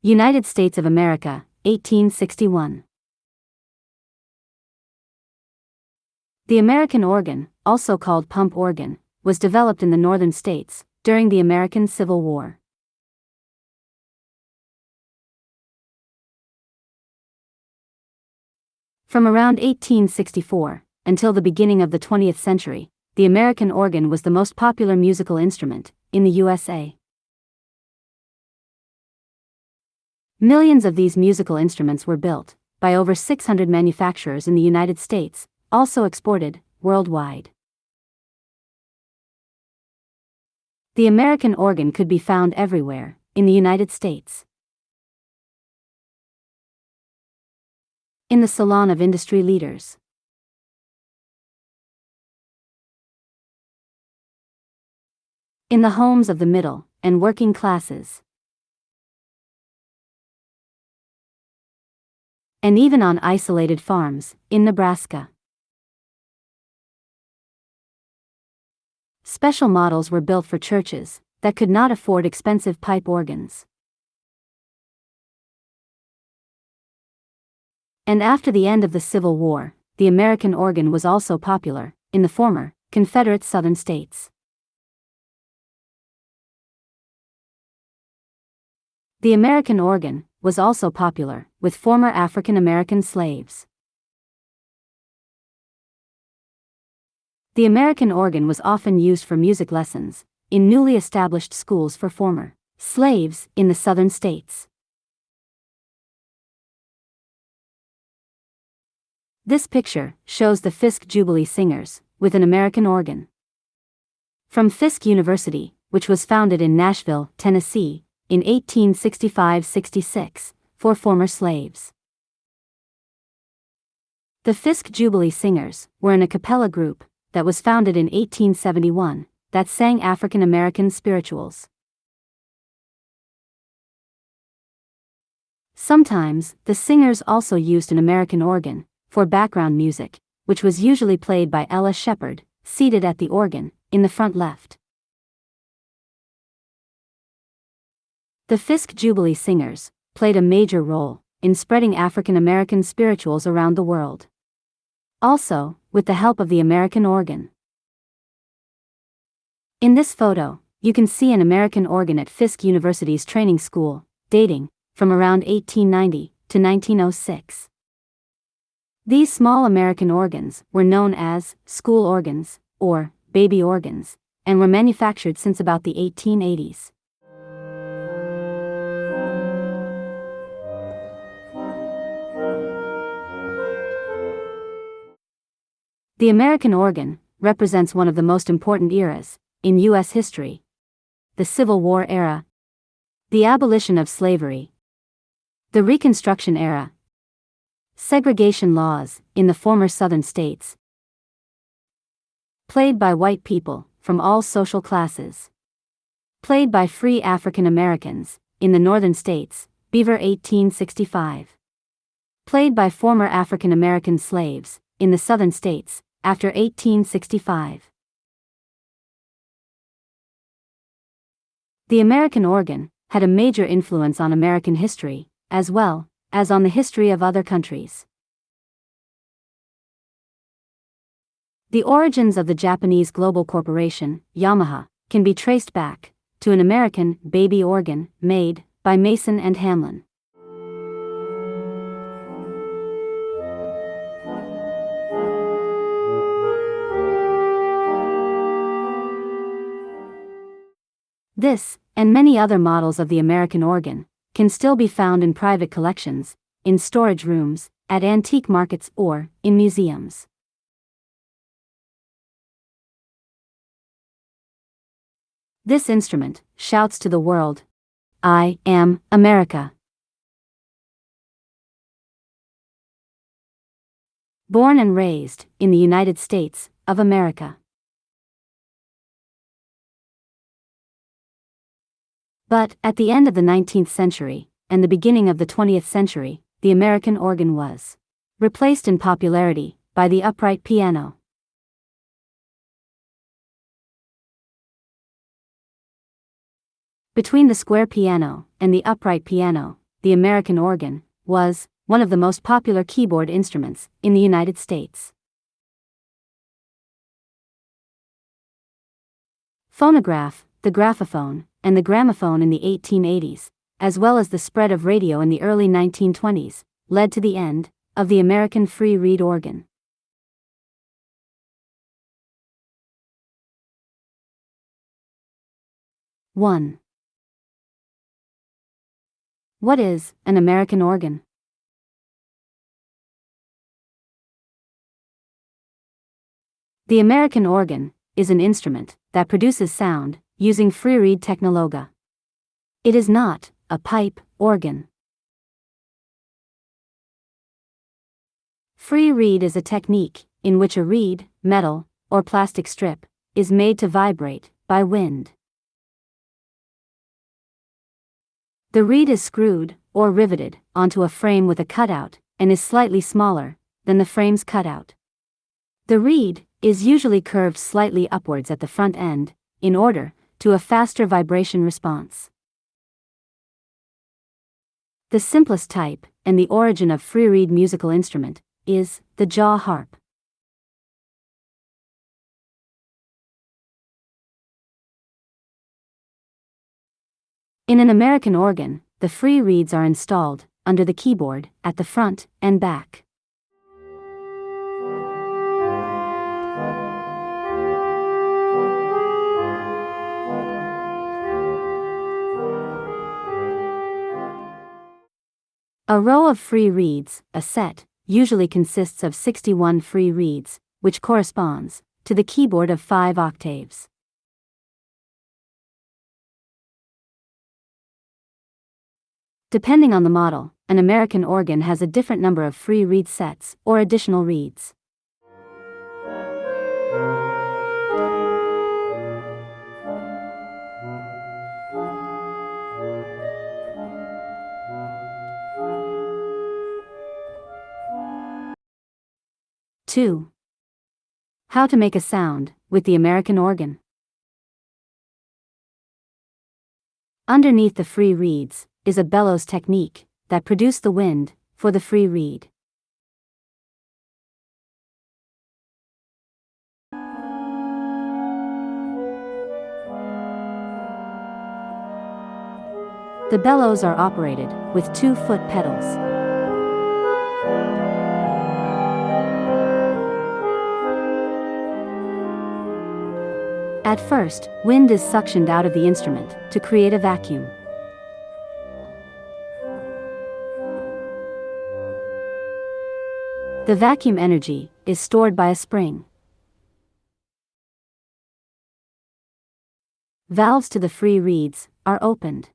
United States of America, 1861. The American organ, also called pump organ, was developed in the northern states during the American Civil War. From around 1864 until the beginning of the 20th century, the American organ was the most popular musical instrument in the USA. Millions of these musical instruments were built by over 600 manufacturers in the United States, also exported worldwide. The American organ could be found everywhere in the United States. In the salon of industry leaders, in the homes of the middle and working classes, and even on isolated farms in Nebraska. Special models were built for churches that could not afford expensive pipe organs. And after the end of the Civil War, the American organ was also popular in the former Confederate Southern states. The American organ was also popular with former African American slaves. The American organ was often used for music lessons in newly established schools for former slaves in the southern states. This picture shows the Fisk Jubilee Singers with an American organ. From Fisk University, which was founded in Nashville, Tennessee, in 1865-66, for former slaves. The Fisk Jubilee Singers were an a cappella group that was founded in 1871 that sang African American spirituals. Sometimes, the singers also used an American organ for background music, which was usually played by Ella Shepherd, seated at the organ in the front left. The Fisk Jubilee Singers played a major role in spreading African American spirituals around the world. Also, with the help of the American organ. In this photo, you can see an American organ at Fisk University's training school, dating from around 1890 to 1906. These small American organs were known as school organs or baby organs, and were manufactured since about the 1880s. The American organ represents one of the most important eras in U.S. history: the Civil War era, the abolition of slavery, the Reconstruction era, segregation laws in the former Southern states, played by white people from all social classes, played by free African Americans in the northern states, Beaver 1865, played by former African American slaves in the southern states after 1865. The American organ had a major influence on American history, as well as on the history of other countries. The origins of the Japanese global corporation, Yamaha, can be traced back to an American baby organ made by Mason and Hamlin. This, and many other models of the American organ, can still be found in private collections, in storage rooms, at antique markets, or in museums. This instrument shouts to the world, "I am America." Born and raised in the United States of America. But, at the end of the 19th century, and the beginning of the 20th century, the American organ was replaced in popularity by the upright piano. Between the square piano and the upright piano, the American organ, was one of the most popular keyboard instruments in the United States. Phonograph, the graphophone, and the gramophone in the 1880s, as well as the spread of radio in the early 1920s, led to the end of the American free reed organ. One. What is an American organ? The American organ is an instrument that produces sound using free reed technology. It is not a pipe organ. Free reed is a technique in which a reed, metal, or plastic strip is made to vibrate by wind. The reed is screwed or riveted onto a frame with a cutout and is slightly smaller than the frame's cutout. The reed is usually curved slightly upwards at the front end in order to a faster vibration response. The simplest type and the origin of free reed musical instrument is the jaw harp. In an American organ, the free reeds are installed under the keyboard at the front and back. A row of free reeds, a set, usually consists of 61 free reeds, which corresponds to the keyboard of 5 octaves. Depending on the model, an American organ has a different number of free reed sets or additional reeds. Two. How to make a sound with the American organ. Underneath the free reeds is a bellows technique that produce the wind for the free reed. The bellows are operated with 2-foot pedals. At first, wind is suctioned out of the instrument to create a vacuum. The vacuum energy is stored by a spring. Valves to the free reeds are opened.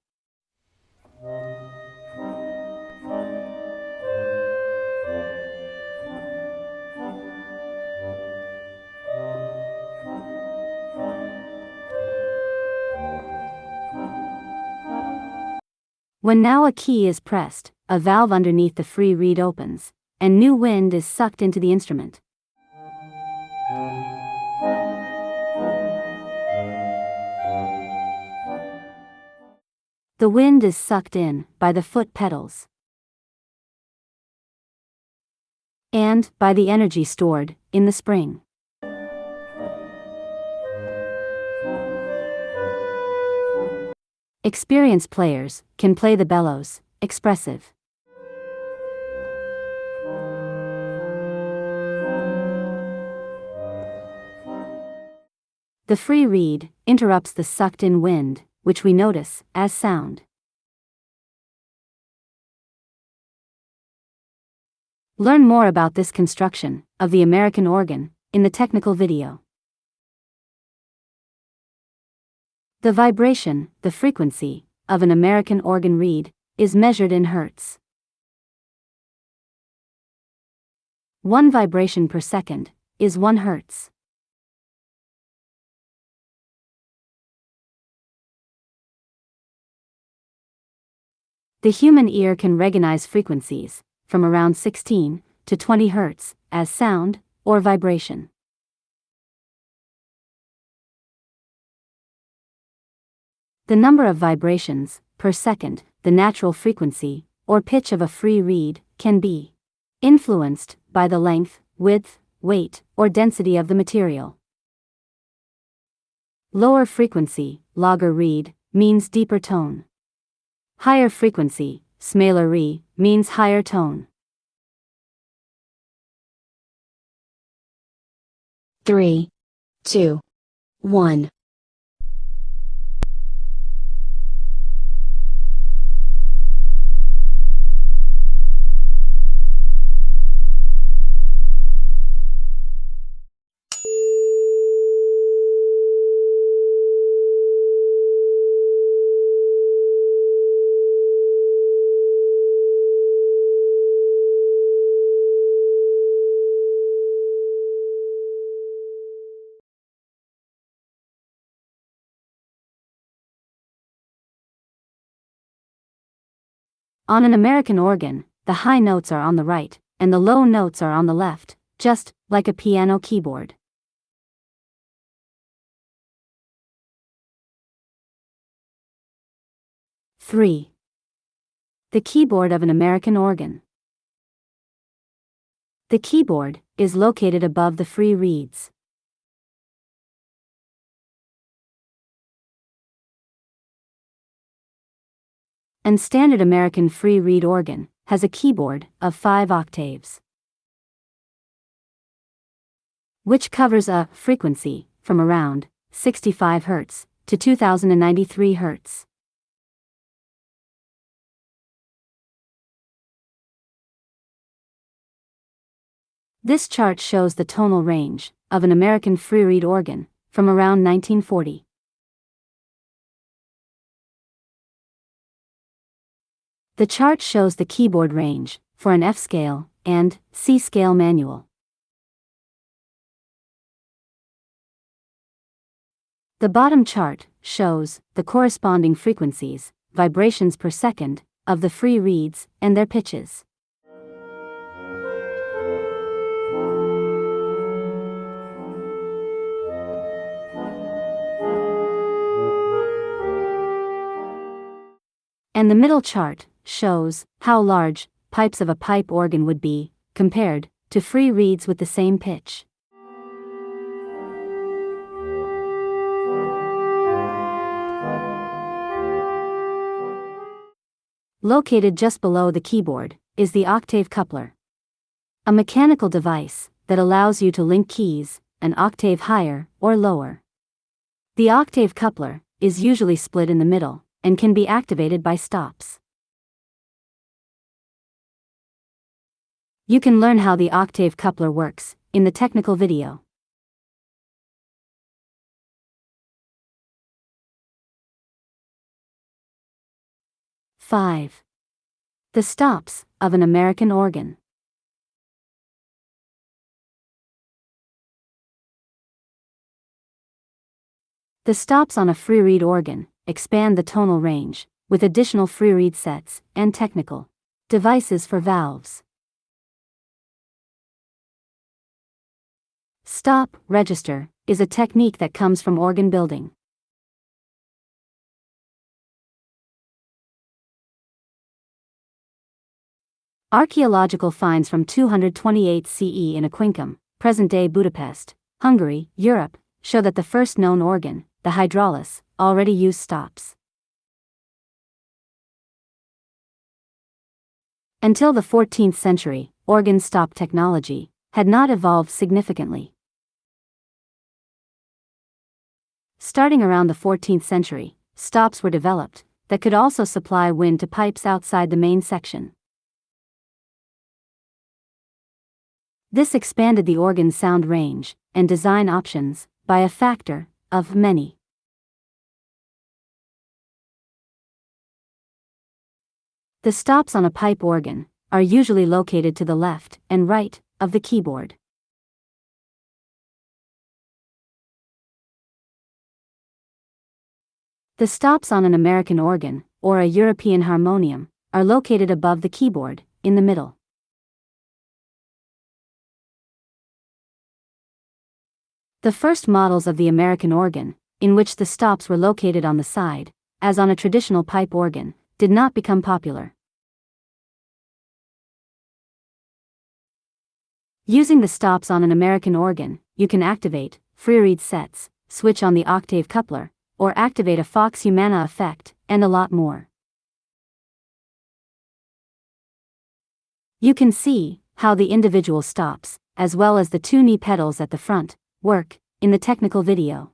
When now a key is pressed, a valve underneath the free reed opens, and new wind is sucked into the instrument. The wind is sucked in by the foot pedals and by the energy stored in the spring. Experienced players can play the bellows, expressive. The free reed interrupts the sucked-in wind, which we notice as sound. Learn more about this construction of the American organ in the technical video. The vibration, the frequency, of an American organ reed is measured in Hertz. 1 vibration per second is 1 Hertz. The human ear can recognize frequencies from around 16 to 20 Hertz as sound or vibration. The number of vibrations per second, the natural frequency, or pitch of a free reed, can be influenced by the length, width, weight, or density of the material. Lower frequency, lager reed, means deeper tone. Higher frequency, smaller re, means higher tone. 3, 2, 1. On an American organ, the high notes are on the right, and the low notes are on the left, just like a piano keyboard. Three. The keyboard of an American organ. The keyboard is located above the free reeds. An standard American free reed organ has a keyboard of 5 octaves, which covers a frequency from around 65 Hz to 2093 Hz. This chart shows the tonal range of an American free reed organ from around 1940. The chart shows the keyboard range for an F-scale and C-scale manual. The bottom chart shows the corresponding frequencies, vibrations per second, of the free reeds and their pitches. And the middle chart shows how large pipes of a pipe organ would be compared to free reeds with the same pitch. Located just below the keyboard is the octave coupler, a mechanical device that allows you to link keys an octave higher or lower. The octave coupler is usually split in the middle and can be activated by stops. You can learn how the octave coupler works in the technical video. Five. The stops of an American organ. The stops on a free reed organ expand the tonal range with additional free reed sets and technical devices for valves. Stop register is a technique that comes from organ building. Archaeological finds from 228 CE in Aquincum, present-day Budapest, Hungary, Europe, show that the first known organ, the hydraulis, already used stops. Until the 14th century, organ stop technology had not evolved significantly. Starting around the 14th century, stops were developed that could also supply wind to pipes outside the main section. This expanded the organ's sound range and design options by a factor of many. The stops on a pipe organ are usually located to the left and right of the keyboard. The stops on an American organ, or a European harmonium, are located above the keyboard, in the middle. The first models of the American organ, in which the stops were located on the side, as on a traditional pipe organ, did not become popular. Using the stops on an American organ, you can activate free reed sets, switch on the octave coupler, or activate a Fox Humana effect, and a lot more. You can see how the individual stops, as well as the two knee pedals at the front, work in the technical video.